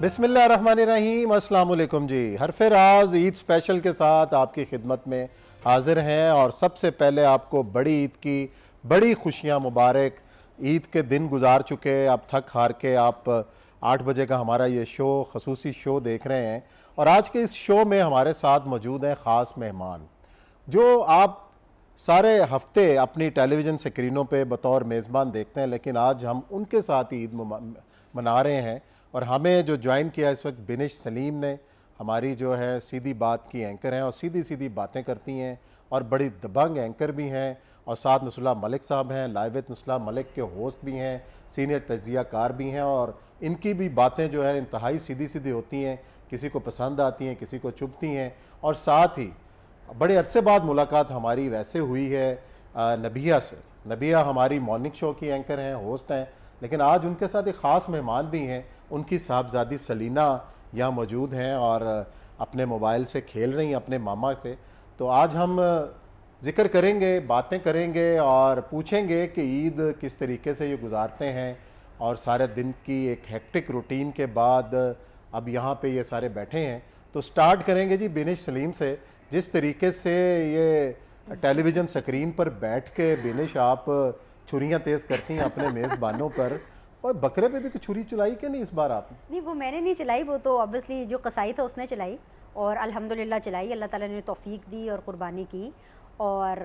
बिस्मिल्लाहिर्रहमानिर्रहीम, अस्सलाम वालेकुम जी। हरफे राज ईद स्पेशल के साथ आपकी खिदमत में हाजिर हैं और सबसे पहले आपको बड़ी ईद की बड़ी खुशियां मुबारक। ईद के दिन गुजार चुके, अब थक हार के आप 8 बजे का हमारा ये शो खसूसी शो देख रहे हैं और आज के इस शो में हमारे साथ मौजूद हैं ख़ास मेहमान जो आप सारे हफ्ते अपनी टेलीविज़न स्क्रीनों पे बतौर मेज़बान देखते हैं, लेकिन आज हम उनके साथ ईद मना रहे हैं। और हमें जो ज्वाइन किया इस वक्त बिनिश सलीम ने, हमारी जो है सीधी बात की एंकर हैं और सीधी सीधी बातें करती हैं और बड़ी दबंग एंकर भी हैं। और साथ नुसला मलिक साहब हैं, लाइव विद नुसला मलिक के होस्ट भी हैं, सीनियर तज्जिया कार भी हैं और इनकी भी बातें जो है इंतहाई सीधी सीधी होती हैं, किसी को पसंद आती हैं, किसी को चुभती हैं। और साथ ही बड़े अरसे बाद मुलाकात हमारी वैसे हुई है नबिया से। नबिया हमारी मॉर्निंग शो की एंकर हैं, होस्ट हैं, लेकिन आज उनके साथ एक ख़ास मेहमान भी हैं। उनकी साहबजादी सलीना यहाँ मौजूद हैं और अपने मोबाइल से खेल रही हैं अपने मामा से। तो आज हम ज़िक्र करेंगे, बातें करेंगे और पूछेंगे कि ईद किस तरीके से ये गुजारते हैं और सारे दिन की एक हेक्टिक रूटीन के बाद अब यहाँ पे ये सारे बैठे हैं। तो स्टार्ट करेंगे जी बिनिश सलीम से। जिस तरीके से ये टेलीविज़न स्क्रीन पर बैठ के बिनिश आप छुरियाँ तेज़ करती हैं अपने मेज़बानों पर, और बकरे पे भी कुछ छुरी चलाई कि नहीं इस बार आपने? नहीं, वो मैंने नहीं चलाई, वो तो ऑब्वियसली जो कसाई था उसने चलाई और अल्हम्दुलिल्लाह चलाई। अल्लाह ताला ने तौफीक दी और कुर्बानी की। और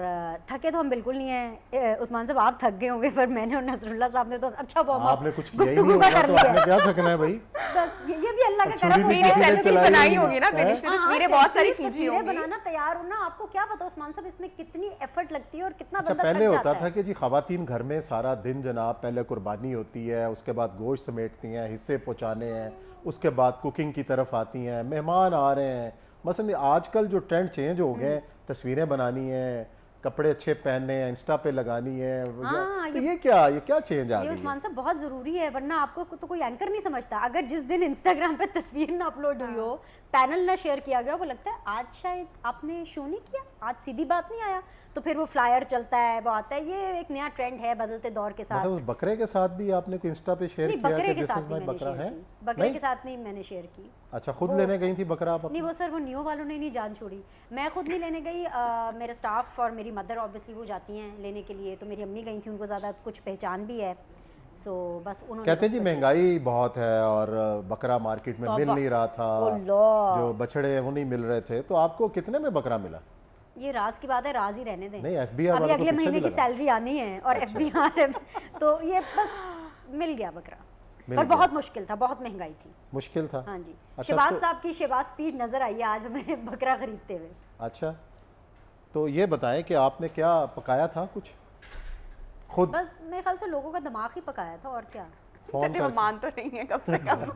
थके तो हम बिल्कुल नहीं हैं। उस्मान साहब आप थक गए होंगे, पर मैंने और नसरुल्लाह साहब ने तो अच्छा आपने कुछ किया ही नहीं होगा, तो आपने क्या थकना है भाई? बस ये भी अल्लाह का करम होगी ना। तस्वीरें बहुत सारी तस्वीरें बनाना तैयार हो ना, आपको क्या पता उस्मान साहब इसमें कितनी एफर्ट लगती है और कितना बंदा पहले थक होता जाता था है। कि जी खवातीन घर में सारा दिन जनाब पहले कुर्बानी होती है, उसके बाद गोश्त समेटती हैं, हिस्से पहुँचाने हैं, उसके बाद कुकिंग की तरफ आती हैं, मेहमान आ रहे हैं। मसलन आजकल जो ट्रेंड चेंज हो गए, तस्वीरें बनानी है, कपड़े अच्छे पहनने हैं, इंस्टा पे लगानी है, तो ये क्या चेंज आ गई है? उस्मान साहब बहुत ज़रूरी है, वरना आपको तो कोई एंकर नहीं समझता। अगर जिस दिन इंस्टाग्राम पे तस्वीर ना अपलोड हुई हो, पैनल ना शेयर किया गया, वो लगता है आज शायद आपने शो नहीं किया, आज सीधी बात नहीं आया, तो फिर वो फ्लायर चलता है, वो आता है। ये एक नया ट्रेंड है बदलते दौर के साथ। मतलब उस बकरे के साथ भी आपने कोई इंस्टा पे शेयर किया बकरे कि के साथ दिस इज माय बकरा है? बकरे के साथ नहीं मैंने शेयर की। अच्छा, खुद लेने गई थी बकरा आप? नहीं, वो सर वो नियो वालों ने नहीं जान छोड़ी, मैं खुद नहीं लेने गई। मेरे स्टाफ और मेरी मदर ऑब्वियसली वो जाती हैं लेने के लिए, तो मेरी अम्मी गई थी, उनको ज़्यादा कुछ पहचान भी है। सो बस उन्होंने कहते हैं जी महंगाई बहुत है और बकरा मार्केट में मिल नहीं रहा था, जो बछड़े वो नहीं मिल रहे थे। तो आपको कितने में बकरा मिला? ये राज की बात है, राज ही रहने दें। नहीं, एफबीआर अभी अगले महीने की सैलरी आनी है और एफबीआर तो ये बस मिल गया बकरा, पर बहुत मुश्किल था, बहुत महंगाई थी, मुश्किल था। हाँ जी। अच्छा, शहबाज साहब की शहबाज स्पीड नजर आई है आज हमें बकरा खरीदते हुए। अच्छा, तो ये बताएं कि आपने क्या पकाया था कुछ खुद? बस मेरे ख्याल से लोगों का दिमाग ही पकाया था, और क्या। फोन कर मान तो नहीं है कम से कम।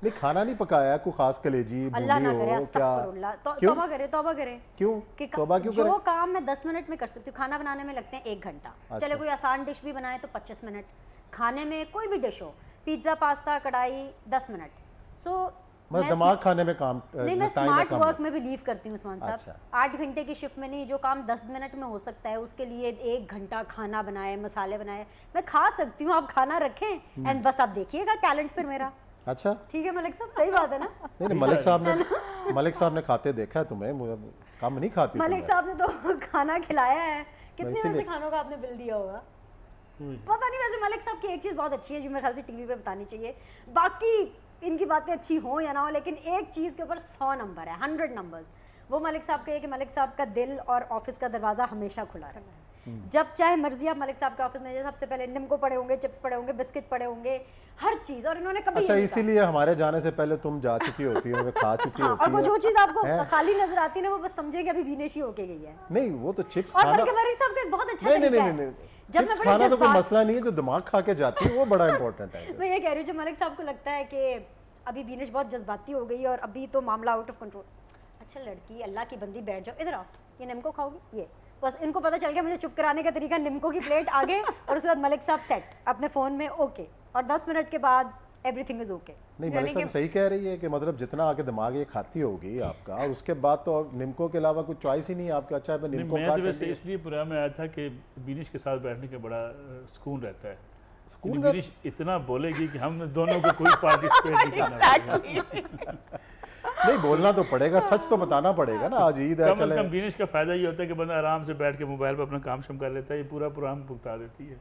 नहीं, खाना नहीं पकाया, कोई खास कलेजी अल्लाह ना करे, क्या? अस्तगफिरुल्लाह। तौबा करे, तौबा करे। क्यों तौबा क्यों जो करे? काम मैं 10 मिनट में कर सकती हूँ, खाना बनाने में लगते हैं 1 घंटा। अच्छा। चले कोई आसान डिश भी बनाए तो 25 मिनट, खाने में कोई भी डिश हो, पिज्ज़ा, पास्ता, कढ़ाई, 10 मिनट। सो मैं दिमाग खाने में काम नहीं, मैं स्मार्ट वर्क में बिलीव करती हूँ उस्मान साहब। अच्छा। 8 घंटे की शिफ्ट में नहीं, जो काम 10 मिनट में हो सकता है उसके लिए 1 घंटा खाना बनाए, मसाले बनाए। मैं खा सकती हूँ, आप खाना रखें एंड बस आप देखिएगा टैलेंट फिर मेरा। अच्छा, ठीक है मलिक साहब, सही बात है ना? नहीं, मलिक साहब ने खाते देखा है तुम्हें, कम नहीं खाती मलिक साहब ने तो खाना खिलाया है। कितने इसीलिए वैसे खानों का आपने बिल दिया होगा पता नहीं। वैसे मलिक साहब की एक चीज़ बहुत अच्छी है जो मेरे ख्याल से टीवी पे बतानी चाहिए, बाकी इनकी बातें अच्छी हो या ना हो, लेकिन एक चीज़ के ऊपर 100 नंबर है, 100 नंबर्स। वो मलिक साहब के है कि मलिक साहब का दिल और ऑफिस का दरवाज़ा हमेशा खुला रहता है। जब चाहे मर्जी आप मलिक साहब के ऑफिस में जाइए, सबसे पहले निम्को पड़े होंगे, चिप्स पड़े होंगे, बिस्किट पड़े होंगे, हर चीज़। और इन्होंने कभी अच्छा, इसीलिए हमारे जाने से पहले तुम जा चुकी होती हो, खा चुकी होती और वो जो चीज़ आपको है? खाली नजर आती है ना, वो बस समझे कि अभी विनेशी होके गई है। नहीं, वो तो चिप्स और खाना बल्कि मलिक साहब का एक बहुत अच्छा नहीं, तरीका नहीं, है। नहीं, जब मैं चिप्स बड़े खाना तो कोई जज्बात- मसला नहीं है, जो दिमाग खा के जाती है वो बड़ा इंपॉर्टेंट है। मैं ये कह रही हूँ, जब मलिक साहब को लगता है कि अभी बीनिश बहुत जज्बाती हो गई और अभी तो मामला आउट ऑफ कंट्रोल, अच्छा लड़की, अल्लाह की बंदी, बैठ जाओ, इधर आओ, ये निम्को खाओगी, ये बस। इनको पता चल गया मुझे चुप कराने का तरीका, निम्को की प्लेट आगे और उसके बाद मलिक साहब सेट अपने फ़ोन में ओके, और 10 मिनट के बाद एवरीथिंग इज ओके। नहीं, मलिक साहब सही कह रही है कि मतलब जितना आके दिमाग ये खाती होगी आपका, और उसके बाद तो निम्को के अलावा कुछ चॉइस ही नहीं है आपका। अच्छा, मैं तो वैसे इसलिए प्रोग्राम में आया था कि बीनिश के साथ बैठने का बड़ा सुकून रहता है, सुकून गिरीश इतना बोलेगी कि हम दोनों को कोई पार्टिसिपेट नहीं करना Exactly. नहीं, बोलना तो पड़ेगा, सच तो बताना पड़ेगा ना। आज ईद है, कम से चले कम गिरीश का फायदा ये होता है कि बंदा आराम से बैठ के मोबाइल पर अपना काम शुरू कर लेता है, ये पूरा प्रोग्राम भुगता देती है।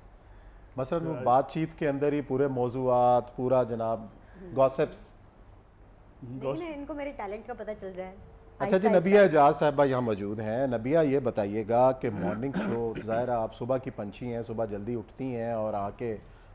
मसलन वो बातचीत के अंदर ही पूरे मौजूआत, पूरा जनाब गॉसिप्स। लेकिन इनको मेरे टैलेंट का पता चल रहा है। अच्छा जी, आहिस्ता नबिया एजाज साहबा यहाँ मौजूद हैं। नबिया, ये बताइएगा कि मॉर्निंग शो, ज़ाहिर है आप सुबह की पंछी हैं, सुबह जल्दी उठती हैं और आके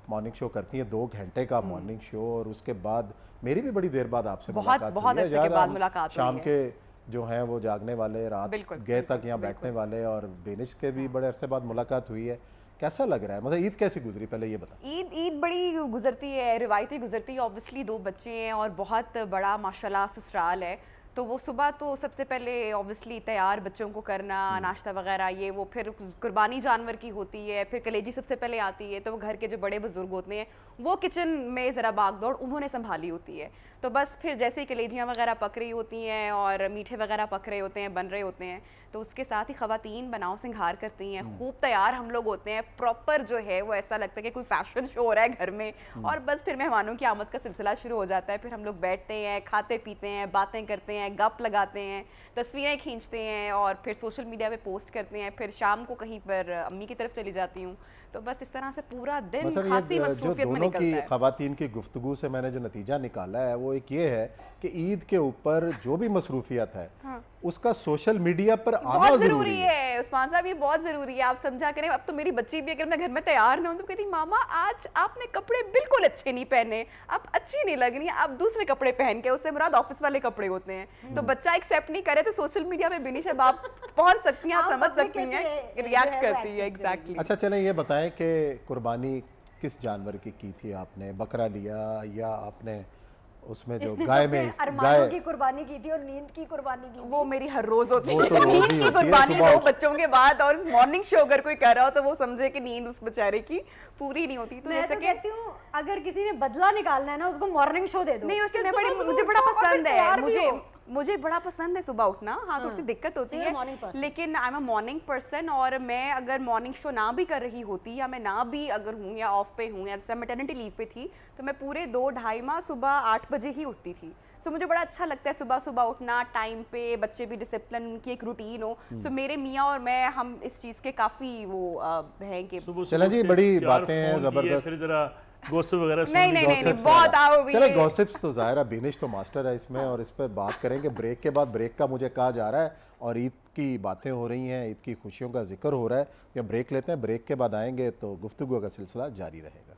मॉर्निंग शो करती हैं, 2 घंटे का मॉर्निंग शो, और उसके बाद मेरी भी बड़ी देर बाद आपसे मुलाकात बहुत हुई है। अरसे के यार, बाद हम मुलाकात हुई शाम है। के जो हैं वो जागने वाले, रात बिल्कुल, गए तक यहाँ बैठने वाले, और बेनिश के भी बड़े अरसे बाद मुलाकात हुई है। कैसा लग रहा है, मतलब ईद कैसी गुजरी, पहले ये बता। ईद बड़ी गुजरती है, रिवायती गुजरती है। ऑब्वियसली 2 बच्चे हैं और बहुत बड़ा माशाल्लाह ससुराल है, तो वो सुबह तो सबसे पहले ऑब्वियसली तैयार बच्चों को करना, नाश्ता वगैरह ये वो, फिर कुर्बानी जानवर की होती है, फिर कलेजी सबसे पहले आती है, तो वो घर के जो बड़े बुजुर्ग होते हैं वो किचन में ज़रा भाग दौड़ उन्होंने संभाली होती है। तो बस फिर जैसे ही कलेजियाँ वगैरह पक रही होती हैं और मीठे वगैरह पक रहे होते हैं, बन रहे होते हैं, तो उसके साथ ही ख़वातीन बनाओ सिंगार करती हैं, खूब तैयार हम लोग होते हैं, प्रॉपर जो है वो ऐसा लगता है कि कोई फैशन शो हो रहा है घर में। और बस फिर मेहमानों की आमद का सिलसिला शुरू हो जाता है। फिर हम लोग बैठते हैं, खाते पीते हैं, बातें करते हैं, गप लगाते हैं, तस्वीरें खींचते हैं और फिर सोशल मीडिया पे पोस्ट करते हैं। फिर शाम को कहीं पर अम्मी की तरफ चली जाती हूँ, तो बस इस तरह से पूरा दिन मसलन खासी ये जो मसरूफियत में दोनों की निकलता है। खवातीन की गुफ्तगू से मैंने जो नतीजा निकाला है वो एक ये है कि ईद के ऊपर जो भी मसरूफियत है उसका सोशल मीडिया पर आना बहुत जरूरी जरूरी है। है उस्मान साहब, ये बहुत जरूरी है। आप समझा करें, अब तो मेरी बच्ची भी अगर मैं घर में तैयार ना हूं तो कहती मामा आज आपने कपड़े बिल्कुल अच्छे नहीं पहने, आप अच्छी नहीं लग रही हैं, आप दूसरे कपड़े पहन के, उससे मुराद ऑफिस वाले कपड़े होते हैं। तो बच्चा एक्सेप्ट नहीं करे तो सोशल मीडिया पे बिनिश अब आप पहुंच सकती हैं, आप आप समझ अपने सकती हैं, कैसे रिएक्ट जो है वो करती है। accept exactly. अच्छा चलें, ये बताएं कि कुर्बानी किस जानवर की थी आपने? बकरा लिया या आपने उसमें जो इसने गाय अपने में अरमानों गाय की कुर्बानी की थी और नींद की कुर्बानी की थी। वो मेरी हर रोज होती वो है। तो रोज ही नींद होती की है, कुर्बानी सुबह 2 उठ- बच्चों के बाद, और मॉर्निंग शो अगर कोई कर रहा हो तो वो समझे कि नींद उस बेचारे की पूरी नहीं होती। तो मैं जैसे तो कि कहती हूँ अगर किसी ने बदला निकालना है ना उसको मॉर्निंग शो दे दो। नहीं, उससे कि मैं बड़ी, सुबह मुझे सुबह बड़ा उठो और फिर पसंद है, तैयार भी हो। मुझे बड़ा पसंद है सुबह उठना। हाँ, थोड़ी सी दिक्कत होती So you're a morning है, person. लेकिन I am a morning person. और मैं अगर मॉर्निंग शो ना भी कर रही होती या मैं ना भी अगर हूँ या ऑफ पे हूँ या जैसे मैटरनिटी लीव पे थी, तो मैं पूरे 2-2.5 माह सुबह 8 बजे ही उठती थी। सो मुझे बड़ा अच्छा लगता है सुबह सुबह उठना, टाइम पे, बच्चे भी डिसिप्लिन, उनकी एक रूटीन हो। सो मेरे मियाँ और मैं, हम इस चीज़ के काफ़ी वो हैं कि चलें जी, बड़ी बातें हैं ज़बरदस्त। फिर जरा गोश्त वगैरह सुन नहीं, ली। नहीं, नहीं, गॉसिप्स बहुत वाला। आओ भी चलो ये। गॉसिप्स तो ज़ाहिर बेनिश तो मास्टर है इसमें, और इस पर बात करेंगे ब्रेक के बाद। ब्रेक का मुझे कहा जा रहा है और ईद की बातें हो रही हैं, ईद की खुशियों का जिक्र हो रहा है। या ब्रेक लेते हैं, ब्रेक के बाद आएंगे तो गुफ्तगू का सिलसिला जारी रहेगा।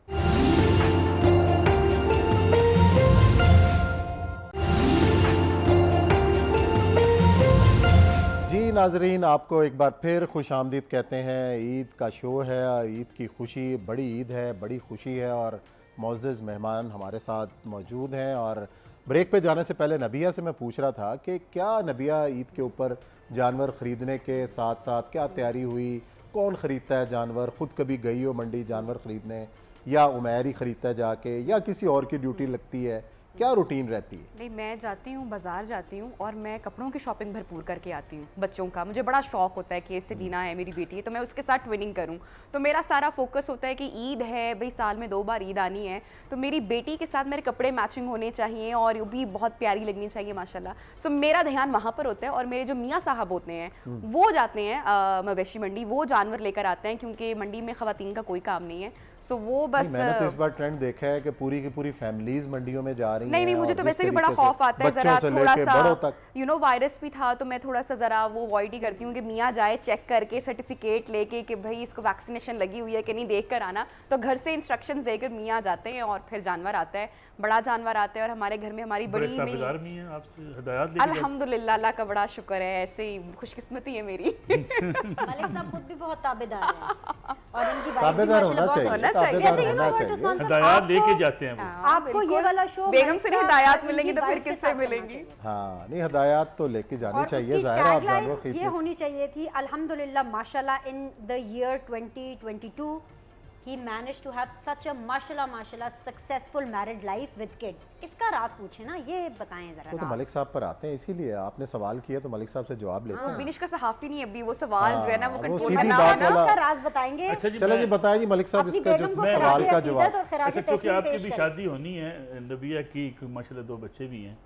जी नाजरीन, आपको एक बार फिर खुश आमदीद कहते हैं। ईद का शो है, ईद की खुशी, बड़ी ईद है, बड़ी खुशी है और मुअज़्ज़ज़ मेहमान हमारे साथ मौजूद हैं। और ब्रेक पे जाने से पहले नबिया से मैं पूछ रहा था कि क्या नबिया ईद के ऊपर जानवर ख़रीदने के साथ साथ क्या तैयारी हुई, कौन ख़रीदता है जानवर? ख़ुद कभी गई हो मंडी जानवर ख़रीदने, या उमैर ही ख़रीदता है जाके, या किसी और की ड्यूटी लगती है? क्या रूटीन रहती है? नहीं, मैं जाती हूँ, बाजार जाती हूँ और मैं कपड़ों की शॉपिंग भरपूर करके आती हूँ बच्चों का। मुझे बड़ा शौक होता है कि इससे दीना है, मेरी बेटी है, तो मैं उसके साथ ट्विनिंग करूँ। तो मेरा सारा फोकस होता है कि ईद है भाई, साल में 2 बार ईद आनी है, तो मेरी बेटी के साथ मेरे कपड़े मैचिंग होने चाहिए और वो भी बहुत प्यारी लगनी चाहिए माशाल्लाह। सो मेरा ध्यान वहाँ पर होता है। और मेरे जो मियाँ साहब होते हैं वो जाते हैं मवेशी मंडी, वो जानवर लेकर आते हैं, क्योंकि मंडी में ख़वातीन का कोई काम नहीं है। सो वो बस मैंने तो इस बार ट्रेंड देखा है कि पूरी की पूरी फैमिलीज मंडियों में जा रही हैं। नहीं, मुझे और तो जिस वैसे भी बड़ा तरीके से खौफ आता है, बच्चों जरा से थोड़ा लेके बड़ों सा तक। वायरस भी था, तो मैं थोड़ा सा जरा वो अवॉइड ही करती हूँ कि मियाँ जाए चेक करके सर्टिफिकेट लेके कि भाई इसको वैक्सीनेशन लगी हुई है कि नहीं, देख कर आना। तो घर से इंस्ट्रक्शंस देकर मियाँ जाते हैं और फिर जानवर आता है, बड़ा जानवर आता है। और हमारे घर में हमारी बड़ी ताबेदार नहीं है, आपसे हिदायत लेके जाते अल्हम्दुलिल्लाह, अल्लाह का बड़ा शुक्र है, ऐसे ही खुशकिस्मती है मेरी। मलिक साहब खुद भी बहुत ताबेदार हैं और इनकी वाइफ भी ताबेदार होना माशाल्लाह बहुत चाहिए, अच्छी। चाहिए। ताबेदार वैसे you know होना what, चाहिए। उस्मान साहब, हिदायत लेके आपको- जाते हैं वो। आपको ये वाला शो बेगम से नहीं मलिक हिदायत साहब मिलेंगी और तो फिर इनकी किससे वाइफ के साथ मिलेंगी? करना चाहिए। हाँ, नहीं हिदायत तो लेके जानी और चाहिए। उसकी ज़ाहिर है आप टैगलाइन जानवर ये खरीदते होनी चाहिए थी, अल्हम्दुलिल्लाह माशाल्लाह in the year 2022 he managed to have such a माशाल्लाह successful married life with kids. इसका राज पूछे ना, ये बताएं जरा। वो तो मलिक साहब पर आते हैं, इसीलिए आपने सवाल किया तो मलिक साहब से जवाब लेते हैं। बिनिश का सहाफ़ी नहीं अभी, वो सवाल जो है ना वो वो कंट्रोल सीधी करना बात होगा। वाला- इसका राज बताएंगे। अच्छा जी, चलो जी बताएं जी मलिक साहब अपनी इसका बेगम जो को सवाल का खराज जवाब। अकीदत और खराज अच्छा, क्योंकि तहसीन आपकी पेश भी करें। शादी होनी है, नबिया की माशाल्लाह 2 बच्चे भी हैं।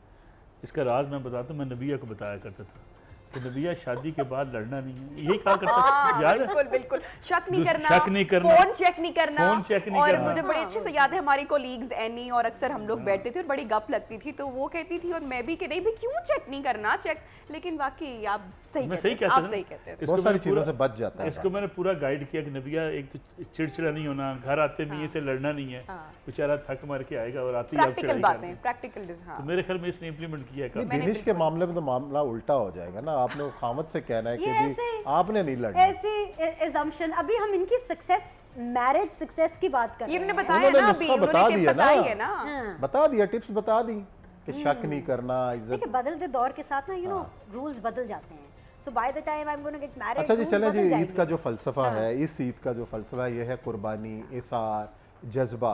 इसका राज मैं बताता हूँ, मैं नबिया को बताया करता था कि नबिया शादी के बाद लड़ना नहीं है, यही कहा करता था, याद है? बिल्कुल बिल्कुल, शक नहीं करना, शक नहीं करना, फोन चेक नहीं करना, फोन चेक नहीं और करना। मुझे बड़ी अच्छे से याद है हमारी कोलीग्स एनी और अक्सर हम लोग बैठते थे और बड़ी गप लगती थी, तो वो कहती थी और मैं भी कि नहीं भी क्यों चेक नहीं करना चेक, लेकिन वाकई आप सही मैं कहते सही थे, कहता आप हूँ। सही कहते थे। इसको बहुत सारी मैंने चीज़ों पूरा- से बच जाता है। इसको मैंने पूरा गाइड किया कि नबिया एक तो चिड़चिड़ा नहीं होना, घर आते भी से लड़ना नहीं है, बेचारा थक मार के आएगा और आती प्रैक्टिकल बातें, प्रैक्टिकल, हाँ। तो मेरे ख्याल में इसने इम्प्लीमेंट किया है नहीं, काफी। दिनिश के मामले में तो मामला उल्टा हो जाएगा ना, आपने वो खामत से कहना है कि ये जी ऐसे- आपने नहीं लड़ना। ऐसे assumption, अभी हम इनकी सक्सेस, मैरिज सक्सेस की बात कर ये रहे उन्होंने हैं। बताया उन्होंने ना अभी, नुस्खा बता उन्होंने दिया टिप बताई ना। है ना। हाँ। बता दिया, टिप्स बता दी कि शक नहीं करना, इज्जत। देखिए बदलते दौर के साथ ना रूल्स बदल जाते हैं। So by the time I am gonna get married, अच्छा जी चलें जी, ईद का जो फ़लसफ़ा है, इस ईद का जो फ़लसफ़ा है ये है कुर्बानी, इसार, जज्बा।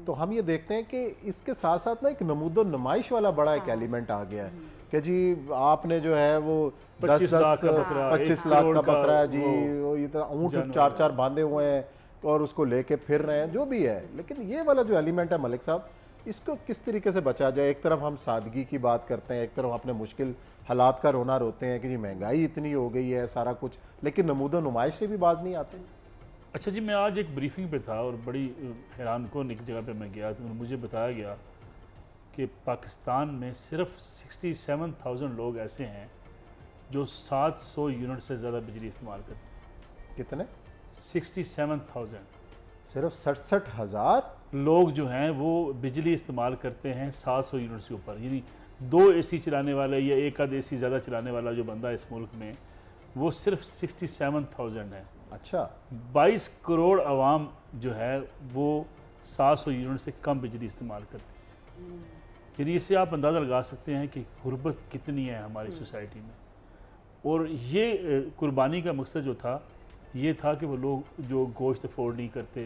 तो हम ये देखते हैं कि इसके साथ साथ ना एक नमूदो नुमाइश वाला बड़ा एक एलिमेंट आ गया है कि जी आपने जो है वो 25 लाख का बकरा, 25 1 लाख करोड़ का का बकरा जी, वो वो इतना ऊँट जानवर 4-4 बांधे हुए हैं और उसको लेके फिर रहे हैं, जो भी है। लेकिन ये वाला जो एलिमेंट है मलिक साहब, इसको किस तरीके से बचा जाए? एक तरफ हम सादगी की बात करते हैं, एक तरफ अपने मुश्किल हालात का रोना रोते हैं कि जी महंगाई इतनी हो गई है, सारा कुछ, लेकिन नमूदो नुमाइश से भी बाज नहीं आते। अच्छा जी, मैं आज एक ब्रीफिंग पे था और बड़ी हैरान कौन एक जगह पे मैं गया तो मुझे बताया गया कि पाकिस्तान में सिर्फ 67,000 लोग ऐसे हैं जो 700 यूनिट से ज़्यादा बिजली इस्तेमाल करते हैं। कितने? 67,000 सिर्फ 67,000। लोग जो हैं वो बिजली इस्तेमाल करते हैं 700 यूनिट से ऊपर, यानी 2 एसी चलाने वाले या एक आध एसी ज़्यादा चलाने वाला जो बंदा इस मुल्क में, वो सिर्फ 67,000 है। अच्छा, 22 करोड़ आवाम जो है वो 700 यूनिट से कम बिजली इस्तेमाल करते हैं। यानी इससे आप अंदाज़ा लगा सकते हैं कि गुर्बत कितनी है हमारी सोसाइटी में। और ये कुर्बानी का मकसद जो था ये था कि वो लोग जो गोश्त अफोर्ड नहीं करते,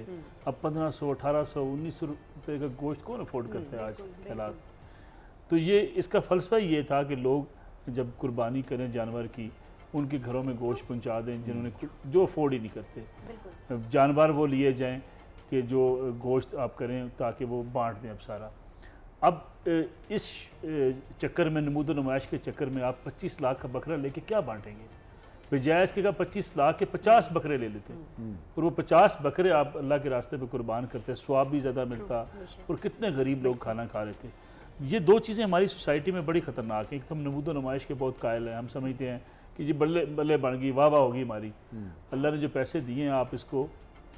अब 1500, 1800, 1900 रुपये का गोश्त कौन अफोर्ड करते हैं आज हालात। तो ये इसका फ़लसफ़ा ये था कि लोग जब कुर्बानी करें जानवर की, उनके घरों में गोश्त पहुंचा दें जिन्होंने जो अफोर्ड ही नहीं करते। जानवर वो लिए जाएं कि जो गोश्त आप करें ताकि वो बांट दें अब सारा। अब इस चक्कर में, नमूद नुमाइश के चक्कर में आप 25 लाख का बकरा लेके क्या बांटेंगे? बजाय इसके का 25 लाख के 50 बकरे ले लेते और वो 50 बकरे आप अल्लाह के रास्ते पे कुर्बान करते, स्वाब भी ज़्यादा मिलता और कितने गरीब लोग खाना खा रहे थे। ये 2 चीज़ें हमारी सोसाइटी में बड़ी ख़तरनाक हैं। एक तो हम नमूद नुमाइश के बहुत कायल हैं, हम समझते हैं कि जी बल्ले बल्ले बन गई, वाह वाह होगी हमारी। अल्लाह ने जो पैसे दिए हैं आप इसको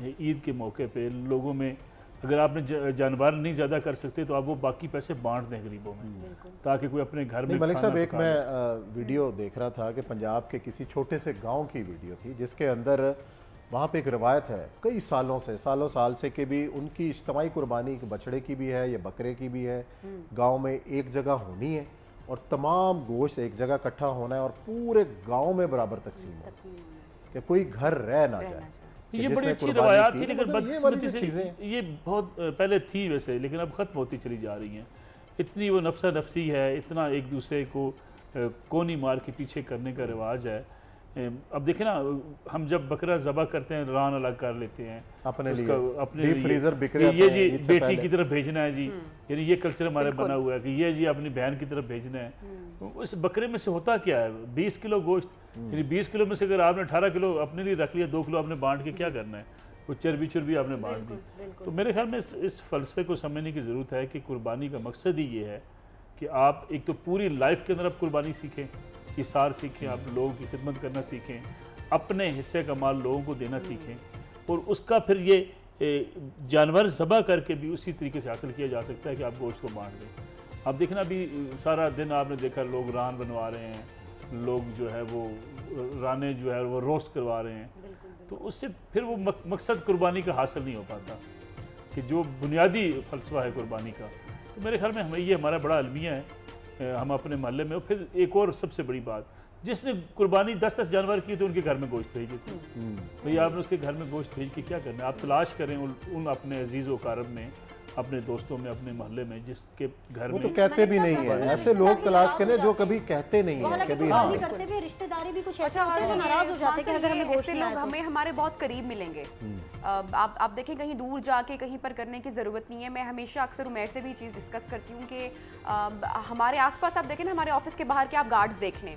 ईद के मौके पे लोगों में, अगर आपने जानवर नहीं ज़्यादा कर सकते तो आप वो बाकी पैसे बांट दें गरीबों में, ताकि कोई अपने घर में मलिक खाना साहब एक पका ले। मैं वीडियो देख रहा था कि पंजाब के किसी छोटे से गांव की वीडियो थी जिसके अंदर वहाँ पे एक रवायत है कई सालों साल से कि भी उनकी इज्तमाही कुर्बानी बछड़े की भी है या बकरे की भी है, गांव में एक जगह होनी है और तमाम गोश्त एक जगह इकट्ठा होना है और पूरे गांव में बराबर तकसीम हो कि कोई घर रह ना जाए। कि ये बड़ी जिसने अच्छी कुर्बानी रवायात की, थी, तो लेकिन मतलब ये वाली बदकिस्मती जो से चीज़ें ये बहुत पहले थी वैसे, लेकिन अब ख़त्म होती चली जा रही हैं। इतनी वो नफ्सा नफसी है, इतना एक दूसरे को कोनी मार के पीछे करने का रिवाज है। अब देखें ना, हम जब बकरा ज़बह करते हैं रान अलग कर लेते हैं अपने उसका, लिए अपने डीप लिए। फ्रीजर बिक रहे ये होते हैं जी ईद से बेटी पहले। की तरफ भेजना है जी, यानी ये कल्चर हमारे बना हुआ है कि ये जी अपनी बहन की तरफ भेजना है। उस बकरे में से होता क्या है? 20 किलो गोश्त, यानी 20 किलो में से अगर आपने 18 किलो अपने लिए रख लिया, 2 किलो आपने बांट के क्या करना है? वो चर्बी आपने बांट दी। तो मेरे ख्याल में इस फ़लसफ़े को समझने की ज़रूरत है कि कुर्बानी का मकसद ही ये है कि आप एक तो पूरी लाइफ के अंदर आप कुर्बानी सीखें, इसार सीखें, आप लोगों की खिदमत करना सीखें, अपने हिस्से का माल लोगों को देना सीखें, और उसका फिर ये जानवर ज़बह करके भी उसी तरीके से हासिल किया जा सकता है कि आप गोश्त को बांट दें। आप देखना अभी सारा दिन आपने देखा लोग रान बनवा रहे हैं, लोग जो है वो राने जो है वो रोस्ट करवा रहे हैं, तो उससे फिर वो मकसद कुर्बानी का हासिल नहीं हो पाता कि जो बुनियादी फ़लसफ़ा है कुर्बानी का। तो मेरे ख्याल में हमें ये हमारा बड़ा अलमिया है हम अपने मोहल्ले में, और फिर एक और सबसे बड़ी बात, जिसने कुर्बानी 10-10 जानवर की तो उनके घर में गोश्त भेज देते हैं। भैया आपने उसके घर में गोश्त भेज के क्या करना है? आप तलाश करें उन अपने अजीज़ व कारब में, अपने दोस्तों में, अपने मोहल्ले में जिसके घर वो में तो कहते भी नहीं है, ऐसे लोग तलाश करें जो कभी कहते नहीं है हालांकि कभी। कुर्बानी करते हुए रिश्तेदारी भी कुछ ऐसे होते हैं जो नाराज हो जाते हैं कि अगर हमें गोश्त ऐसे नहीं लोग आया तो। हमें हमारे बहुत करीब मिलेंगे। आप देखें, कहीं दूर जाके कहीं पर करने की ज़रूरत नहीं है। मैं हमेशा अक्सर उमैर से भी चीज़ डिस्कस करती हूँ कि हमारे आसपास आप देखें ना, हमारे ऑफिस के बाहर के आप गार्ड्स देख लें,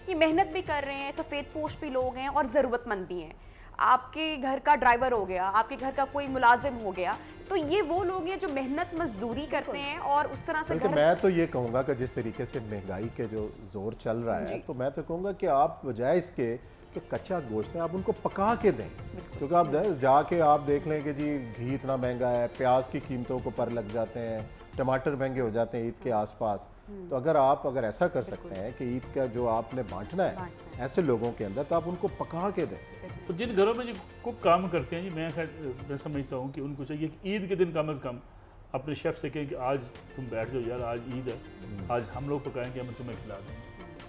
ये मेहनत भी कर रहे हैं, सफ़ेद पोश भी लोग हैं और ज़रूरतमंद भी हैं। आपके घर का ड्राइवर हो गया, आपके घर का कोई मुलाजिम हो गया, तो ये वो लोग हैं जो मेहनत मजदूरी करते हैं और उस तरह से बल्कि मैं तो ये कहूँगा कि जिस तरीके से महंगाई के जो जोर चल रहा है, तो मैं तो कहूँगा कि आप बजाय इसके कि कच्चा गोश्त है आप उनको पका के दें, क्योंकि आप जाके आप देख लें कि जी घी इतना महंगा है, प्याज की कीमतों को पर लग जाते हैं, टमाटर महंगे हो जाते हैं ईद के आसपास। तो अगर ऐसा कर सकते हैं कि ईद का जो आपने बांटना है ऐसे लोगों के अंदर, तो आप उनको पका के दें। तो जिन घरों में जो कुक काम करते हैं जी, मैं समझता हूँ कि उनको चाहिए कि ईद के दिन कम से कम अपने शेफ से कहें कि आज तुम बैठ जाओ यार, आज ईद है, आज हम लोग पकाएंगे, हम तुम्हें खिला देंगे।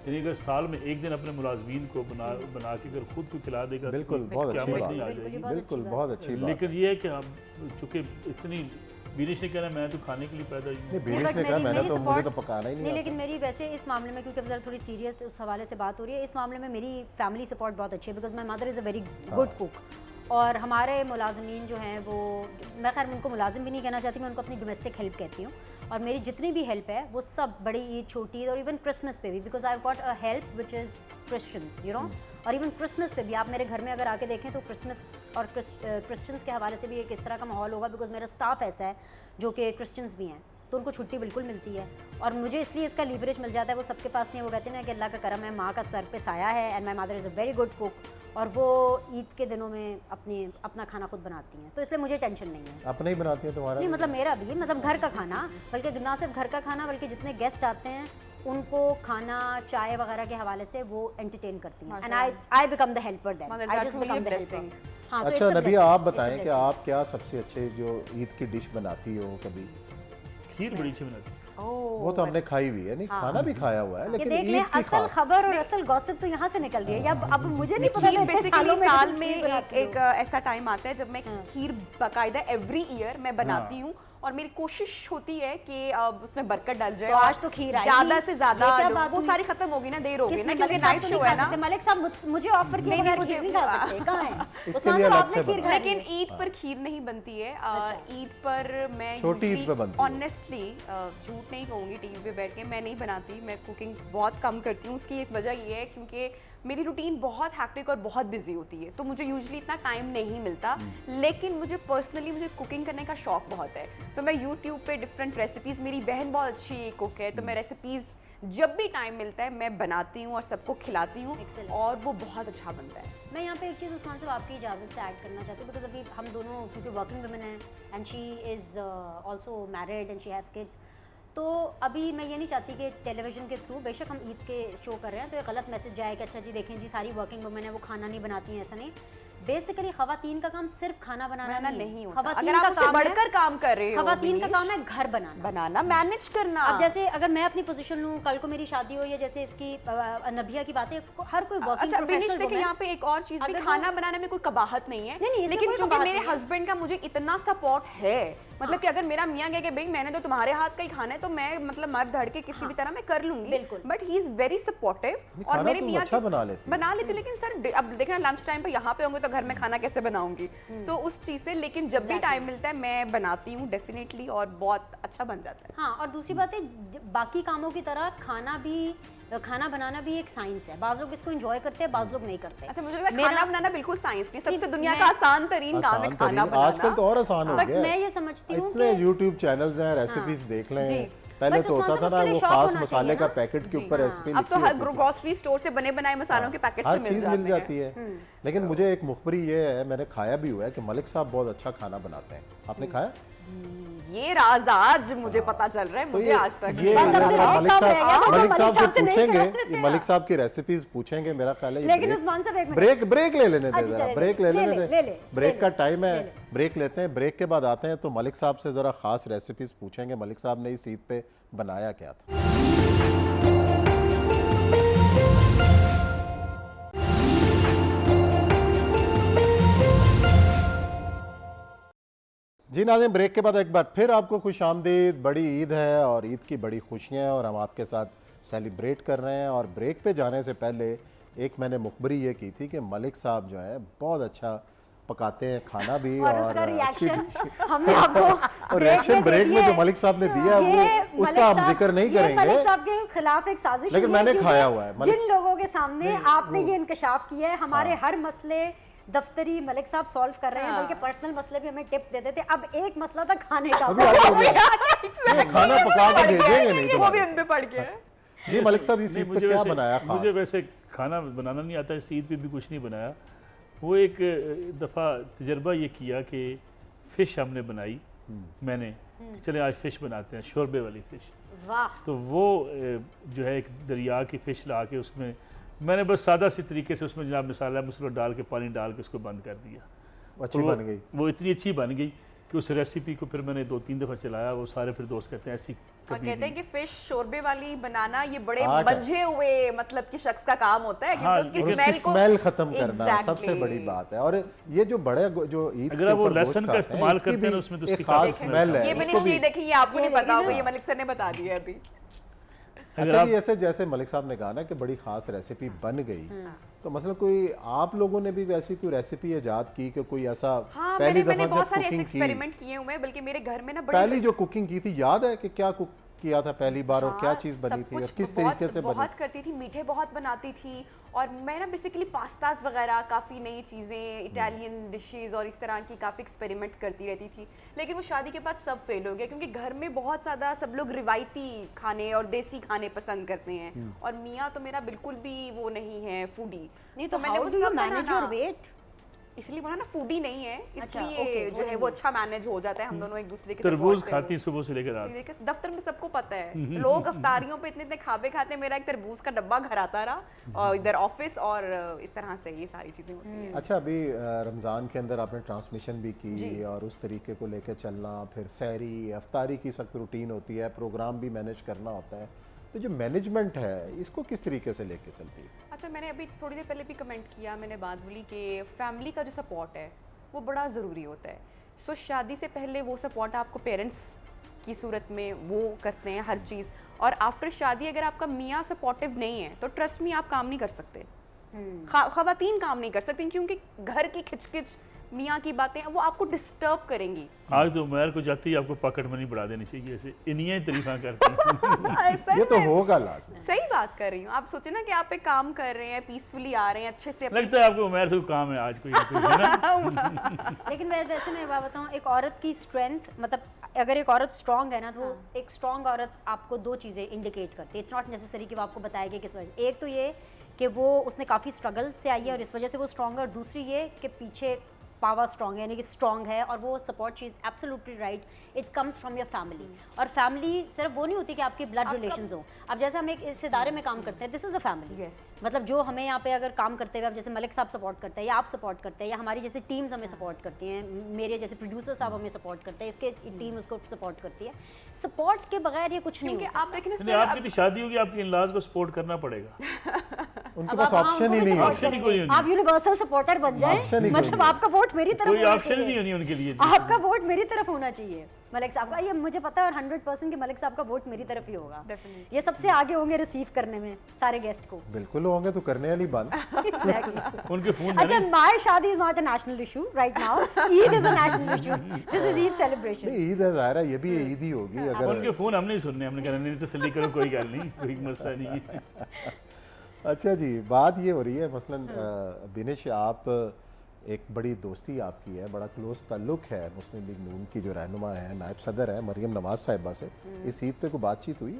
यानी अगर साल में एक दिन अपने मुलाजमीन को बना के अगर खुद को खिला देगा, बिल्कुल बहुत अच्छी क़यामत नहीं आ बात, जाएगी। बिल्कुल बहुत अच्छी बात। लेकिन ये है कि हम चूँकि इतनी बीनिश ने कहना मैं तो खाने के लिए पैदा ही नहीं, बीनिश ने कहा मैंने तो मुझे तो पकाना ही नहीं आता। लेकिन मेरी वैसे इस मामले में, क्योंकि अब जरा थोड़ी सीरियस उस हवाले से बात हो रही है, इस मामले में मेरी फैमिली सपोर्ट बहुत अच्छी है, because my mother is a very good cook. और हमारे मुलाजमीन जो हैं वो, मैं खैर उनको मुलाजिम भी नहीं कहना चाहती, मैं उनको अपनी डोमेस्टिक हेल्प कहती हूँ। और मेरी जितनी भी हेल्प है वो सब बड़ी ईद, छोटी ईद और इवन क्रिसमस पे भी, because I got a help which is Christians, you know. और इवन क्रिसमस पे भी आप मेरे घर में अगर आके देखें तो क्रिसमस और क्रिश्चियंस के हवाले से भी एक इस तरह का माहौल होगा, बिकॉज मेरा स्टाफ ऐसा है जो कि क्रिश्चियंस भी हैं, तो उनको छुट्टी बिल्कुल मिलती है। और मुझे इसलिए इसका लीवरेज मिल जाता है, वो सबके पास नहीं है। वो कहते हैं ना कि अल्लाह का करम है, माँ का सर पे साया है, and my mother is a very good cook, और वो ईद के दिनों में अपना खाना खुद बनाती हैं, तो इसलिए मुझे टेंशन नहीं है। अपने ही बनाती है तुम्हारा? नहीं, मतलब मेरा भी, मतलब घर का खाना, बल्कि ना सिर्फ घर का खाना, बल्कि जितने गेस्ट आते हैं उनको खाना, चाय वगैरह के हवाले से वो एंटरटेन करती हैं, and I become the helper then, I just become the helper. हाँ, अच्छा नबिया, आप बताएं कि आप क्या सबसे अच्छे जो ईद की डिश बनाती हो? कभी खीर बड़ी अच्छी बनाती है। वो तो हमने खाई हुई है, नहीं खाना भी खाया हुआ है, ये लेकिन देख लें, ईद की असल खास खबर और असल गॉसिप तो यहाँ से निकल रही है। या अब मुझे नहीं पता था बेसिकली साल में एक एक ऐसा टाइम आता है जब मैं खीर बाकायदा एवरी ईयर मैं बनाती हूँ, और मेरी कोशिश होती है कि उसमें बरकत डल जाए। तो आज तो खीर आएगी, ज्यादा से ज्यादा ये क्या बात वो हुई? सारी खत्म होगी ना, देर होगी ना, किसने? क्योंकि मलिक साहब नाइट तो शो नहीं है खा ना। सकते। मलिक साहब मुझे ऑफर किया नहीं, बगैर खीर नहीं खा सकते, कहाँ है? इसके उस्मान लिए साहब, अलग आपने से खीर बना। खाई? लेकिन ईद पर खीर नहीं बनती है। ईद पर मैं छोटी ईद पे बनती है। ऑनेस्टली झूठ नहीं कहूँगी, टीवी पे बैठ के मैं नहीं बनाती, मैं कुकिंग बहुत कम करती हूँ। उसकी एक वजह ये है क्योंकि मेरी रूटीन बहुत हैक्टिक और बहुत बिजी होती है, तो मुझे यूजुअली इतना टाइम नहीं मिलता। लेकिन मुझे पर्सनली मुझे कुकिंग करने का शौक बहुत है, तो मैं यूट्यूब पे डिफरेंट रेसिपीज़, मेरी बहन बहुत अच्छी कुक है, तो मैं रेसिपीज़ जब भी टाइम मिलता है मैं बनाती हूँ और सबको खिलाती हूँ, और वो बहुत अच्छा बनता है। मैं यहाँ पे एक चीज़ उस्मान साहब आपकी इजाज़त से ऐड करना चाहती हूँ, बिकॉज अभी हम दोनों क्योंकि वर्किंग वुमेन हैं, and she is also married and she has kids, तो अभी मैं ये नहीं चाहती कि टेलीविज़न के थ्रू, बेशक हम ईद के शो कर रहे हैं तो एक गलत मैसेज जाए कि अच्छा जी देखें जी सारी वर्किंग वुमेन है वो खाना नहीं बनाती हैं, ऐसा नहीं। बेसिकली खवातीन का काम सिर्फ खाना बनाना नहीं होता। अगर आप उससे बढ़कर काम कर रहे हो, खवातीन का काम है घर बनाना, मैनेज करना। अब जैसे अगर मैं अपनी पोजीशन लूँ, कल को मेरी शादी हो, या जैसे इसकी नबिया की बातें, हर कोई वर्किंग प्रोफेशनल देखिए यहाँ पे एक और चीज भी, खाना बनाने में कोई कबाहत नहीं है, नहीं, लेकिन क्योंकि मेरे हस्बैंड का मुझे इतना सपोर्ट है, मतलब कि अगर मेरा मियाँ कहे कि भाई मैंने तो तुम्हारे हाथ का ही खाना है, तो मैं मतलब मर धड़ के किसी भी तरह मैं कर लूंगी, but he is very supportive. और मेरे मियाँ अच्छा बना लेती, लेकिन सर अब देखना लंच टाइम पे यहाँ पे होंगे तो घर में खाना कैसे बनाऊंगी, सो उस चीज से, लेकिन जब भी टाइम मिलता है मैं बनाती हूँ डेफिनेटली, और बहुत अच्छा बन जाता है। हाँ, और दूसरी बात है, बाकी कामों की तरह खाना बनाना भी एक साइंस है। बाज़ लोग इसको एंजॉय करते हैं, बाज़ लोग नहीं करते। अच्छा, मुझे लगता है खाना बनाना बिल्कुल साइंस नहीं, सबसे दुनिया का आसान तरीन काम है खाना बनाना। आजकल तो और आसान हो गया। बट मैं ये समझती हूँ इतने YouTube चैनल्स हैं, रेसिपीज देख लें। पहले तो होता था ना वो खास मसाले का पैकेट के ऊपर रेसिपी अब तो हर ग्रोसरी स्टोर से बने बनाए मसालों के पैकेट्स हर चीज मिल जाती है। लेकिन मुझे एक मुखबरी ये है, मैंने खाया भी हुआ है कि मलिक साहब बहुत अच्छा खाना बनाते हैं। आपने खाया? ये राज आज मुझे पता चल रहा है, मुझे आज तक ये मलिक साहब की रेसिपीज पूछेंगे, मेरा ख्याल है। लेकिन उस्मान साहब एक मिनट ब्रेक ले लेने दे, जरा ब्रेक ले लेने दे। ब्रेक का टाइम है, ब्रेक लेते हैं। ब्रेक के बाद आते हैं तो मलिक साहब से जरा खास रेसिपीज पूछेंगे, मलिक साहब ने इस ईद पे बनाया क्या था। जी नाज़रीन, ब्रेक के बाद एक बार फिर आपको खुश आमदीद। बड़ी ईद है और ईद की बड़ी खुशियाँ हैं और हम आपके साथ सेलिब्रेट कर रहे हैं। और ब्रेक पे जाने से पहले एक मैंने मुखबरी ये की थी कि मलिक साहब जो हैं बहुत अच्छा पकाते हैं खाना भी, और उसका अच्छी रिएक्शन डिश- हमने आपको और रिएक्शन ब्रेक में जो मलिक साहब ने दिया वो उसका हम जिक्र नहीं करेंगे, मलिक साहब के खिलाफ एक साजिश लेकिन हुई है मैंने क्योंकि खाया हुआ है जिन लोगों के सामने आपने ये इंकशाफ किया है, हमारे हर मसले दफ्तरी मलिक साहब सॉल्व कर रहे हैं, बल्कि पर्सनल मसले भी हमें टिप्स देते थे। अब एक मसला था खाने का, अभी आगे हो गया। ये खाना पका के भेजेंगे नहीं वो भी तुम्हारे। उन पे पड़ गया है। जी मलिक साहब, इस नहीं, ईद पे क्या बनाया मुझे खास? वैसे खाना बनाना नहीं आता, इस ईद पे भी कुछ नहीं बनाया। वो एक दफ़ा तजर्बा ये किया कि फ़िश हमने बनाई, मैंने चले आज फ़िश बनाते हैं, शोरबे वाली फ़िश। वाह, तो वो जो है एक दरिया की फ़िश ला के उसमें मैंने बस सादा सी तरीके से उसमें जनाब मसाला मसाला डाल के पानी डाल के उसको बंद कर दिया। अच्छी तो बन गई। वो इतनी अच्छी बन गई कि उस रेसिपी को फिर मैंने 2-3 दफ़ा चलाया। वो सारे फिर दोस्त कहते हैं ऐसी और कभी कहते हैं कि फिश शोरबे वाली बनाना ये बड़े हाँ, मंझे हुए मतलब कि शख्स का काम होता है, हाँ, क्योंकि और उसकी उसकी स्मेल को स्मेल खत्म करना Exactly. सबसे बड़ी बात है। और ये जो बड़े जो ईद अगर के आप वो ऊपर लहसुन गोश्त का खाते इस्तेमाल इसकी करते हैं भी ना, उसमें तो एक उसकी खास खास स्मेल है। ये उसको मैंने भी- ये देखिए, ये आपको नहीं पता होगा, ये मलिक सर ने बता दिया अभी। अच्छा जी, ऐसे जैसे मलिक साहब ने कहा ना कि बड़ी खास रेसिपी बन गई, तो मतलब कोई आप लोगों ने भी वैसी कोई रेसिपी इजाद की कि कोई ऐसा हाँ, पहली मैंने दफा बहुत जब सारे ऐसे कुकिंग की, एक्सपेरिमेंट किए हुए हैं, बल्कि मेरे घर में ना पहली जो कुकिंग की थी याद है कि क्या कुक किया था पहली बार और क्या हाँ, चीज़ बनी सब थी और कुछ किस बहुत- तरीके से बनी? बहुत करती थी, मीठे बहुत बनाती थी। और मैं ना बेसिकली पास्ताज वगैरह, काफ़ी नई चीज़ें, इटालियन डिशेस और इस तरह की काफ़ी एक्सपेरिमेंट करती रहती थी। लेकिन वो शादी के बाद सब फेल हो गया, क्योंकि घर में बहुत ज़्यादा सब लोग रिवायती खाने और देसी खाने पसंद करते हैं, और मियाँ तो मेरा बिल्कुल भी वो नहीं है फूडी। नहीं तो मैंने हाउ वो डू यू सब मैनेज बनाना- योर वेट? इसलिए बोला ना फूडी नहीं है, अच्छा, इसलिए okay, जो है वो अच्छा मैनेज हो जाता है, हम दोनों एक दूसरे के तरबूज support से खाती वो- सुबह से लेकर रात। देखिए, दफ्तर में सबको पता है, लोग अफ्तारियों पे इतने इतने खाबे खाते हैं, मेरा एक तरबूज का डब्बा घर आता रहा, और इधर ऑफिस, और इस तरह से ये सारी चीजें होती हैं। अच्छा, अभी रमज़ान के अंदर आपने ट्रांसमिशन भी की और उस तरीके को लेकर चलना, फिर सहरी अफ्तारी की सख्त रूटीन होती है, प्रोग्राम भी मैनेज करना होता है, तो जो मैनेजमेंट है इसको किस तरीके से लेके चलती है? अच्छा, मैंने अभी थोड़ी देर पहले भी कमेंट किया, मैंने बात बोली कि फैमिली का जो सपोर्ट है वो बड़ा ज़रूरी होता है। सो शादी से पहले वो सपोर्ट आपको पेरेंट्स की सूरत में वो करते हैं हर चीज़, और आफ्टर शादी अगर आपका मियाँ सपोर्टिव नहीं है तो ट्रस्ट मी आप काम नहीं कर सकते, ख़वातीन काम नहीं कर सकती, क्योंकि घर की खिचखिच, मियाँ की बातें वो आपको डिस्टर्ब करेंगी। आज तो उमर को जाती है आपको पॉकेट मनी बढ़ा देनी चाहिए, ऐसे इन्हीं तारीफा करते हैं। सच ये तो में, होगा लाजमी। सही बात कर रही हूँ। आप सोचे ना कि आप एक काम कर रहे हैं, पीसफुली आ रहे हैं, अच्छे से अपनी- लगता है आपको उमर से कोई काम है आज कोई ना कोई, है ना? लेकिन वैसे मैं एक बात बताऊँ, एक औरत की स्ट्रेंथ, मतलब अगर एक औरत स्ट्रांग है ना, तो एक स्ट्रांग औरत आपको दो चीज़ें इंडिकेट करती है। इट्स नॉट नेसेसरी कि वो आपको बताएगी किस वजह। एक तो ये कि वो उसने काफ़ी स्ट्रगल से आई है और इस वजह से वो स्ट्रांग है, और दूसरी ये कि पीछे पावर स्ट्रांग है, यानी कि स्ट्रांग है, और वो support cheese absolutely right, it comes from your family. और फैमिली सिर्फ वो नहीं होती कि आपके ब्लड रिलेशंस हो। अब जैसे हम एक इस इदारे में काम करते हैं, this is a family. Yes. मतलब जो हमें यहाँ पे अगर काम करते हुए, अब जैसे मलिक साहब सपोर्ट करते हैं या आप सपोर्ट करते हैं या हमारी जैसे टीम्स हमें सपोर्ट करती हैं, मेरे जैसे प्रोड्यूसर साहब हमें सपोर्ट करते हैं, इसके टीम उसको सपोर्ट करती है। सपोर्ट के बगैर ये कुछ नहीं क्योंकि हो आप देखें ना नहीं, सर, आपकी तो शादी होगी, आपके इन-लॉज को सपोर्ट करना पड़ेगा। उनके पास ऑप्शन ही नहीं है। ऑप्शन ही कोई नहीं। आप यूनिवर्सल सपोर्टर बन ऑप्शन ही जाए, कोई मतलब नहीं। आपका वोट मेरी तरफ कोई होना ऑप्शन ही चाहिए। नहीं होनी उनके लिए। आपका वोट मेरी तरफ होना चाहिए मलिक साहब का, ये मुझे पता है, और 100% कि मलिक साहब का वोट मेरी तरफ ही होगा। Definitely. ये सबसे आगे होंगे रिसीव करने में सारे गेस्ट को। बिल्कुल होंगे, तो करने वाली बात। Exactly. उनके फोन अच्छा, माय शादी is not a national issue right now, Eid is a national issue, this is Eid celebration. नहीं, ईद है ज़ाहिर है, ये भी ईद ही होगी। अगर उनके फोन हमने ही सुनने, हमने कहा नहीं तसल्ली करो, कोई गल नहीं, कोई मसला नहीं है। अच्छा जी, बात ये हो रही है मसलन बिनिश, आप एक बड़ी दोस्ती आपकी है, बड़ा क्लोज ताल्लुक है मुस्लिम लीग नून की जो रहनुमा है, नायब सदर है मरियम नवाज साहिबा से, इस ईद पे कोई बातचीत हुई?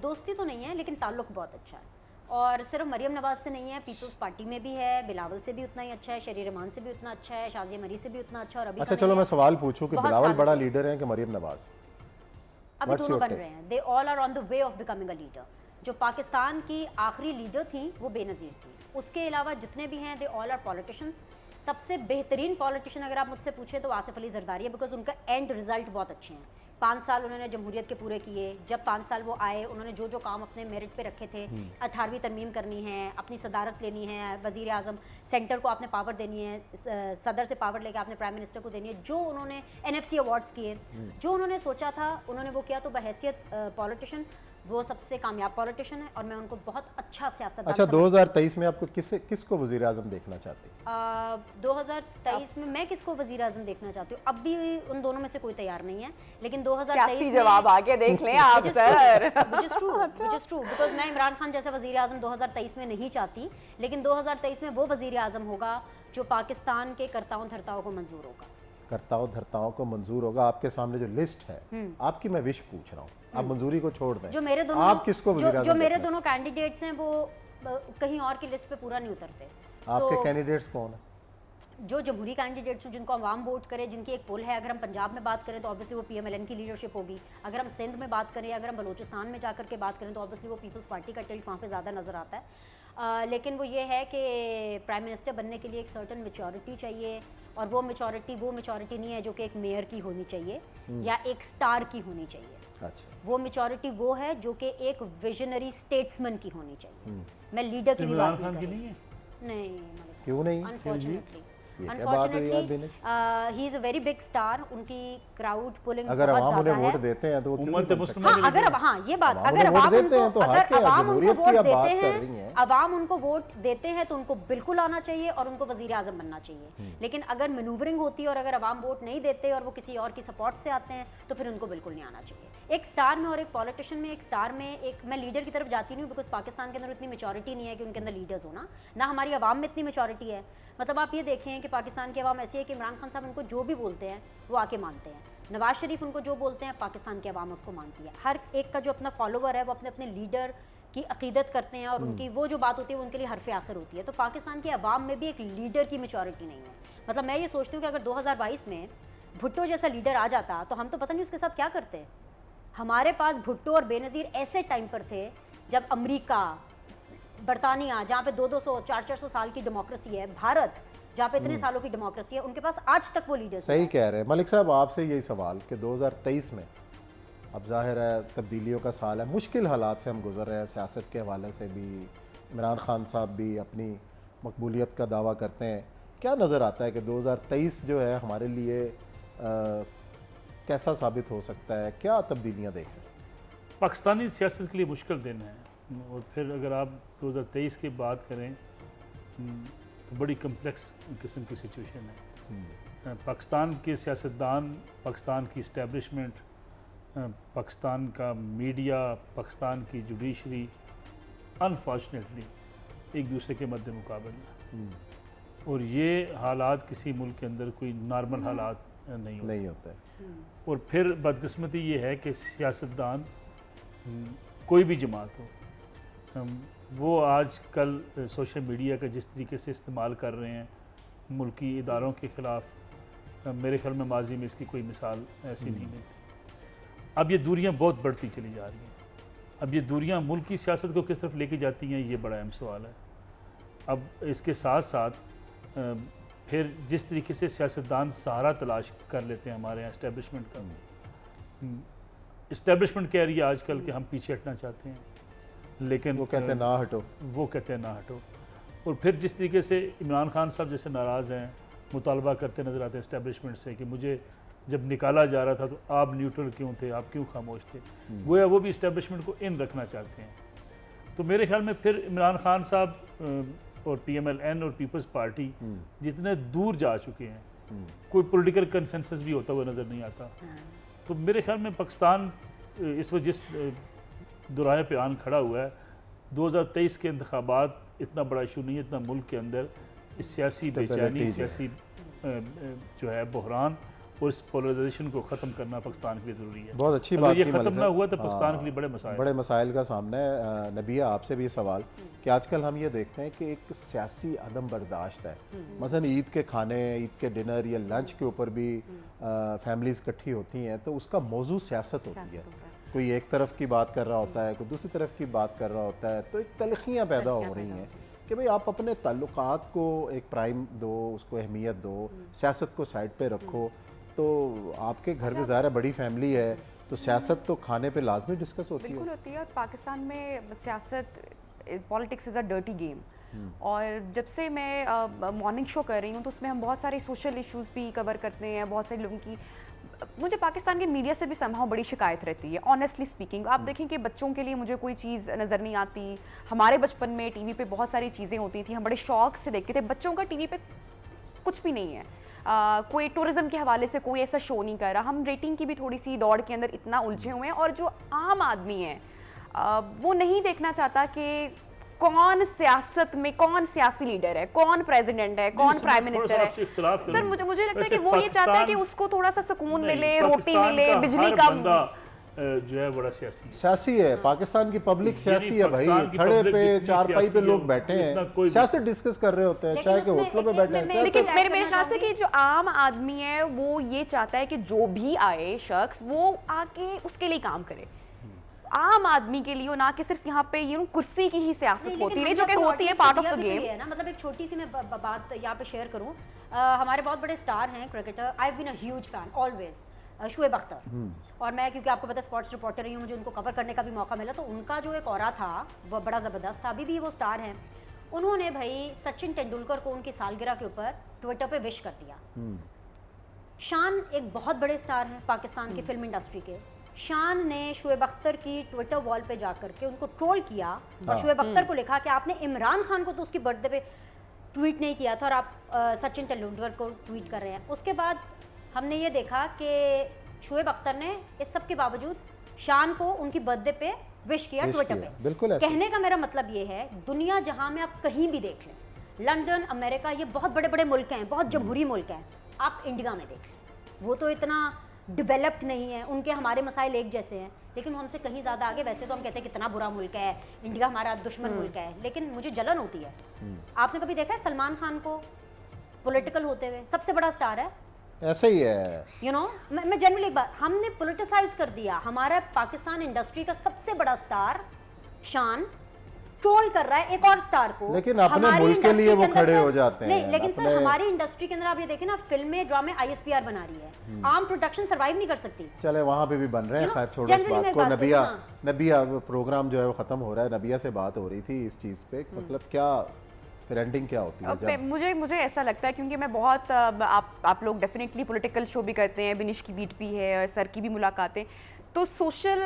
दोस्ती तो नहीं है, लेकिन ताल्लुक बहुत अच्छा है, और सिर्फ मरियम नवाज से नहीं है, पीपल्स पार्टी में भी है, बिलावल से भी उतना ही अच्छा है, शरीर रहमान से भी उतना अच्छा है, शाजिया मरी से भी उतना अच्छा, और अभी अच्छा का चलो नहीं मैं है। सवाल पूछूं कि बहुत बिलावल सालों बड़ा से। लीडर है कि मरियम नवाज? अभी What's दोनों your बन take? रहे हैं, they all are on the way of becoming a leader. जो पाकिस्तान की आखिरी लीडर थी वो बेनज़ीर थी, उसके अलावा जितने भी हैं दे ऑल आर पॉलिटिशियंस। सबसे बेहतरीन पॉलिटिशियन अगर आप मुझसे पूछे तो आसिफ अली जरदारी है, बिकॉज उनका एंड रिजल्ट बहुत अच्छे हैं। 5 साल उन्होंने जमहूरियत के पूरे किए। जब 5 साल वो आए, उन्होंने जो जो काम अपने मेरिट पे रखे थे, 18वीं तरमीम करनी है, अपनी सदारत लेनी है, वज़ीर आज़म, सेंटर को आपने पावर देनी है, सदर से पावर लेके आपने प्राइम मिनिस्टर को देनी है, जो उन्होंने NFC अवार्ड्स किए, जो उन्होंने सोचा था उन्होंने वो किया। तो बहैसियत पॉलिटिशियन वो सबसे कामयाब पॉलिटिशियन है और मैं उनको बहुत अच्छा सियासतदान अच्छा, 2023 में आपको किसको वज़ीर आज़म देखना चाहती हैं? 2023 में मैं किसको वज़ीर आज़म देखना चाहती हूँ, अब भी उन दोनों में से कोई तैयार नहीं है, लेकिन 2023 में जवाब आगे देख लें आप sir. which is true because मैं इमरान खान जैसा वज़ीर आज़म 2023 में नहीं चाहती, लेकिन 2023 में वो वज़ीर आज़म होगा जो पाकिस्तान के करताओं धर्ताओं को मंजूर होगा। करताओं धर्ताओं को मंजूर होगा। आपके सामने जो लिस्ट है, आपकी मैं विश पूछ रहा हूँ, आप मंजूरी को छोड़ दें, जो मेरे दोनों आप किसको वज़ीर आज़म जो मेरे देखना दोनों कैंडिडेट्स हैं वो कहीं और की लिस्ट पे पूरा नहीं उतरते। आपके कैंडिडेट्स कौन है? जो जमहूरी कैंडिडेट्स हैं जिनको अवाम वोट करे, जिनकी एक पोल है, अगर हम पंजाब में बात करें तो ऑब्वियसली वो PMLN की लीडरशिप होगी, अगर हम सिंध में बात करें, अगर हम बलूचिस्तान में जाकर के बात करें तो ऑब्वियसली वो पीपल्स पार्टी का टिल्ट वहाँ पे ज़्यादा नज़र आता है। लेकिन वो ये है कि प्राइम मिनिस्टर बनने के लिए एक सर्टन मेचोरिटी चाहिए, और वो मेचोरिटी नहीं है जो कि एक मेयर की होनी चाहिए या एक स्टार की होनी चाहिए। अच्छा, वो मेचोरिटी वो है जो कि एक विजनरी स्टेट्समैन की होनी चाहिए। मैं लीडर की भी इमरान बात खान नहीं की कर नहीं है? रही। नहीं, क्यों नहीं? अनफॉर्चुनेटली ये क्या बात हुई यार Dinesh? He is a very big star. उनकी क्राउड पुलिंग अगर बहुत अवाम उन्हें ज्यादा वोट है। देते हैं तो वो क्यों उम्मत नहीं बन मुस्लिमा सकते? हाँ, अगर हाँ ये बात, अवाम अगर उन्हें वोट देते हैं तो अगर हक है, अवाम उनको जमहूरियत की वोट आप बात देते कर रही हैं, हैं। अवाम उनको वोट देते हैं तो उनको बिल्कुल आना चाहिए और उनको वजीर आजम बनना चाहिए। लेकिन अगर मैनूवरिंग होती है और अगर अवाम वोट नहीं देते और वो किसी और की सपोर्ट से आते हैं तो फिर उनको बिल्कुल नहीं आना चाहिए। एक स्टार में और एक पॉलिटिशियन में, एक स्टार में एक, मैं लीडर की तरफ जाती नहीं हूँ बिकॉज पाकिस्तान के अंदर इतनी मेचोरिटी नहीं है कि उनके अंदर लीडर्स होना, ना हमारी आवाम में इतनी मेचोरिटी है। मतलब आप ये देखें कि पाकिस्तान की आवाम ऐसी है कि इमरान खान साहब उनको जो भी बोलते हैं वो आके मानते हैं, नवाज शरीफ उनको जो बोलते हैं पाकिस्तान की आवाम उसको मानती है। हर एक का जो अपना फॉलोवर है वो अपने अपने लीडर की अकीदत करते हैं और उनकी वो जो बात होती है वो उनके लिए हरफ आखिर होती है। तो पाकिस्तान की आवाम में भी एक लीडर की मेचोरिटी नहीं है। मतलब मैं ये सोचती हूँ कि अगर 2022 में भुट्टो जैसा लीडर आ जाता तो हम तो पता नहीं उसके साथ क्या करते। हमारे पास भुट्टो और बेनज़ीर ऐसे टाइम पर थे जब अमेरिका, बरतानिया जहाँ पे 200 400 साल की डेमोक्रेसी है, भारत जहाँ पे इतने सालों की डेमोक्रेसी है, उनके पास आज तक वो लीडर्स सही कह रहे हैं मलिक साहब। आपसे यही सवाल कि 2023 में अब जाहिर है तब्दीलियों का साल है, मुश्किल हालात से हम गुजर रहे हैं, सियासत के हवाले से भी। इमरान खान साहब भी अपनी मकबूलियत का दावा करते हैं। क्या नज़र आता है कि 2023 जो है हमारे लिए कैसा साबित हो सकता है? क्या तब्दीलियाँ देख रहे हैं? पाकिस्तानी सियासत के लिए मुश्किल दिन है, और फिर अगर आप 2023 की बात करें तो बड़ी कम्प्लेक्स किस्म की सिचुएशन है। पाकिस्तान के सियासतदान, पाकिस्तान की इस्टेब्लिशमेंट, पाकिस्तान का मीडिया, पाकिस्तान की जुडिशरी अनफॉर्चुनेटली एक दूसरे के मद्दे मुकाबले हैं, और ये हालात किसी मुल्क के अंदर कोई नॉर्मल हालात नहीं होते। और फिर बदकिस्मती ये है कि सियासतदान कोई भी जमात हो, वो आज कल सोशल मीडिया का जिस तरीके से इस्तेमाल कर रहे हैं मुल्की इदारों के ख़िलाफ़, मेरे ख्याल में माजी में इसकी कोई मिसाल ऐसी नहीं मिलती। अब ये दूरियां बहुत बढ़ती चली जा रही हैं। अब ये दूरियां मुल्क की सियासत को किस तरफ लेके जाती हैं, ये बड़ा अहम सवाल है। अब इसके साथ साथ फिर जिस तरीके से सियासतदान सहारा तलाश कर लेते हैं हमारे यहाँ इस्टेब्लिशमेंट का, इस्टेब्लिशमेंट कह रही है आजकल कि हम पीछे हटना चाहते हैं, लेकिन वो कहते हैं ना हटो, वो कहते हैं ना हटो। और फिर जिस तरीके से इमरान खान साहब जैसे नाराज़ हैं, मुतालबा करते नज़र आते हैं इस्टेब्लिशमेंट से कि मुझे जब निकाला जा रहा था तो आप न्यूट्रल क्यों थे, आप क्यों खामोश थे, वो भी इस्टेब्लिशमेंट को इन रखना चाहते हैं। तो मेरे ख्याल में फिर इमरान खान साहब और PMLN और पीपल्स पार्टी जितने दूर जा चुके हैं, कोई पॉलिटिकल कंसेंसस भी होता हुआ नज़र नहीं आता। तो मेरे ख्याल में पाकिस्तान इस वजह जिस दुराहे पे आन खड़ा हुआ है, 2023 के इंतखाबात इतना बड़ा इशू नहीं है, इतना मुल्क के अंदर इस सियासी बेचैनी, सियासी जो है बहरान और इस पोलराइजेशन को ख़त्म करना पाकिस्तान के लिए ज़रूरी है। बहुत अच्छी अगर बात ये की ख़त्म मलिक ना साहब। हुआ तो पाकिस्तान के लिए बड़े मसाइल का सामना है। नबिया, आपसे भी सवाल कि आजकल हम ये देखते हैं कि एक सियासी अदम बर्दाश्त है। मसलन ईद के खाने, ईद के डिनर या लंच के ऊपर भी फैमिलीज़ इकट्ठी होती हैं तो उसका मौजू सियासत होती है। कोई एक तरफ की बात कर रहा होता है, कोई दूसरी तरफ की बात कर रहा होता है, तो एक तलखियाँ पैदा हो रही हैं कि भाई आप अपने ताल्लुकात को एक प्राइम दो, उसको अहमियत दो, सियासत को साइड पे रखो। तो आपके घर में ज़ाहिर है बड़ी फैमिली है, तो सियासत तो खाने पे लाजमी डिस्कस होती है। बिल्कुल होती है। और पाकिस्तान में सियासत, politics is a dirty game. और जब से मैं मॉर्निंग शो कर रही हूँ तो उसमें हम बहुत सारे सोशल इश्यूज भी कवर करते हैं। बहुत सारे लोगों की, मुझे पाकिस्तान के मीडिया से भी समहाउ बड़ी शिकायत रहती है, ऑनेस्टली स्पीकिंग। आप देखें कि बच्चों के लिए मुझे कोई चीज़ नज़र नहीं आती। हमारे बचपन में टीवी पे बहुत सारी चीज़ें होती थी, हम बड़े शौक से देखते थे। बच्चों का टीवी पे कुछ भी नहीं है। कोई टूरिज्म के हवाले से कोई ऐसा शो नहीं कर रहा। हम रेटिंग की भी थोड़ी सी दौड़ के अंदर इतना उलझे हुए हैं। और जो आम आदमी है वो नहीं देखना चाहता कि कौन सियासत में, कौन सियासी लीडर है, कौन प्रेसिडेंट है, कौन प्राइम मिनिस्टर है। सर मुझे लगता है कि वो ये चाहता है कि उसको थोड़ा सा सुकून मिले, रोटी मिले, बिजली का जो है बड़ा सियासी है। पाकिस्तान की पब्लिक सियासी है भाई। खड़े पे चारपाई पे लोग बैठे हैं, सियासत डिस्कस कर रहे होते हैं, चाय के होटलों पे बैठे हैं। लेकिन मेरे ख्याल से कि जो आम आदमी है वो ये चाहता है कि जो भी आए शख्स वो आके उसके लिए काम करे, आम आदमी के लिए, ना कि सिर्फ यहाँ पे कुर्सी की ही सियासत होती है, जो कि होती है पार्ट ऑफ द गेम है ना। मतलब एक छोटी सी मैं बात यहाँ पे शेयर करूँ। हमारे बहुत बड़े स्टार हैं cricketer, I have been a huge fan always, Shoaib Akhtar. और मैं, क्योंकि आपको पता है स्पोर्ट्स रिपोर्टर रही हूँ, मुझे उनको कवर करने का भी मौका मिला, तो उनका जो एक ऑरा था वो बड़ा ज़बरदस्त था। अभी भी वो स्टार हैं। उन्होंने भाई सचिन तेंदुलकर को उनकी सालगिरह के ऊपर ट्विटर पे विश कर दिया। शान एक बहुत बड़े स्टार हैं पाकिस्तान की फिल्म इंडस्ट्री के। शान ने शुएब अख्तर की ट्विटर वॉल पे जाकर के उनको ट्रोल किया और शुएब अख्तर को लिखा कि आपने इमरान खान को तो उसकी बर्थडे पे ट्वीट नहीं किया था और आप सचिन तेंदुलकर को ट्वीट कर रहे हैं। उसके बाद हमने ये देखा कि शुएब अख्तर ने इस सब के बावजूद शान को उनकी बर्थडे पे विश किया ट्विटर पे। बिल्कुल। कहने का मेरा मतलब ये है, दुनिया जहां में आप कहीं भी देख लें, लंदन, अमेरिका, ये बहुत बड़े बड़े मुल्क हैं, बहुत जमहूरी मुल्क हैं। आप इंडिया में देख लें, वो तो इतना डेवलप्ड नहीं है, उनके हमारे मसाइल एक जैसे हैं, लेकिन वो हमसे कहीं ज़्यादा आगे। वैसे तो हम कहते हैं कितना बुरा मुल्क है इंडिया, हमारा दुश्मन मुल्क है, लेकिन मुझे जलन होती है। आपने कभी देखा है सलमान खान को पॉलिटिकल होते हुए? सबसे बड़ा स्टार है, ऐसा ही है। यू नो, मैं जनरली एक बात, हमने पोलिटिसाइज कर दिया। हमारा पाकिस्तान इंडस्ट्री का सबसे बड़ा स्टार शान ट्रोल कर रहा है एक और स्टार को, लेकिन अपने मुल्क के लिए वो खड़े हो जाते हैं। नहीं, लेकिन सर हमारी इंडस्ट्री के अंदर आप ये देखें ना, फिल्में, ड्रामे ISPR बना रही है, आम प्रोडक्शन सर्वाइव नहीं कर सकती। चले वहाँ पे भी बन रहे हैं। खैर छोड़ो इस बात को। नबिया प्रोग्राम जो है वो खत्म हो रहा है। नबिया से बात हो रही थी इस चीज़ पे, मतलब क्या फिर एंडिंग क्या होती है? जब मुझे ऐसा लगता है, क्योंकि मैं बहुत आप लोग डेफिनेटली पॉलिटिकल शो भी करते हैं, बिनिश की बीट भी है और सर की भी मुलाकातें, तो सोशल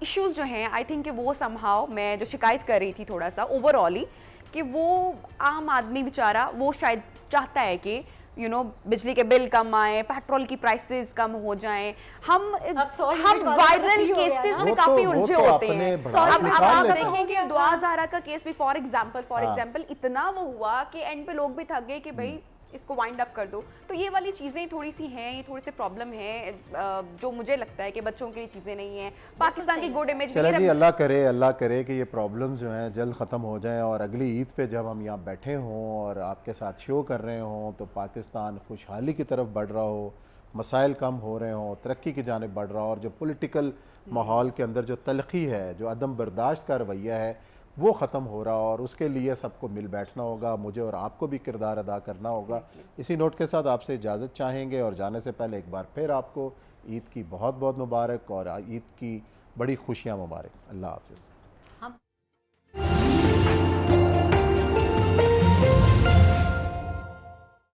इश्यूज जो हैं, आई थिंक वो समहाउ, मैं जो शिकायत कर रही थी थोड़ा सा ओवरऑल ही, कि वो आम आदमी बेचारा वो शायद चाहता है कि बिजली के बिल कम आए, पेट्रोल की प्राइसेस कम हो जाएं। हम वायरल केसेस में काफी उलझे होते हैं। अब आप देखें कि दुआ ज़हरा का केस भी फॉर एग्जांपल इतना वो हुआ कि एंड पे लोग भी थक गए कि भाई इसको वाइंड अप कर दो। तो ये वाली चीज़ें थोड़ी सी हैं, ये थोड़ी सी प्रॉब्लम है, जो मुझे लगता है कि बच्चों के लिए चीज़ें नहीं हैं। पाकिस्तान की गुड इमेज, चले जी, अल्लाह करे कि ये प्रॉब्लम्स जो हैं जल्द ख़त्म हो जाएं और अगली ईद पे जब हम यहाँ बैठे हों और आपके साथ शो कर रहे हों तो पाकिस्तान खुशहाली की तरफ बढ़ रहा हो, मसाइल कम हो रहे हों, तरक्की की जानिब बढ़ रहा हो, और जो पॉलिटिकल माहौल के अंदर जो तलखी है, जो अदम बर्दाश्त का रवैया है, वो ख़त्म हो रहा, और उसके लिए सबको मिल बैठना होगा। मुझे और आपको भी किरदार अदा करना होगा। इसी नोट के साथ आपसे इजाज़त चाहेंगे और जाने से पहले एक बार फिर आपको ईद की बहुत बहुत मुबारक और ईद की बड़ी खुशियाँ मुबारक। अल्लाह हाफ़िज़।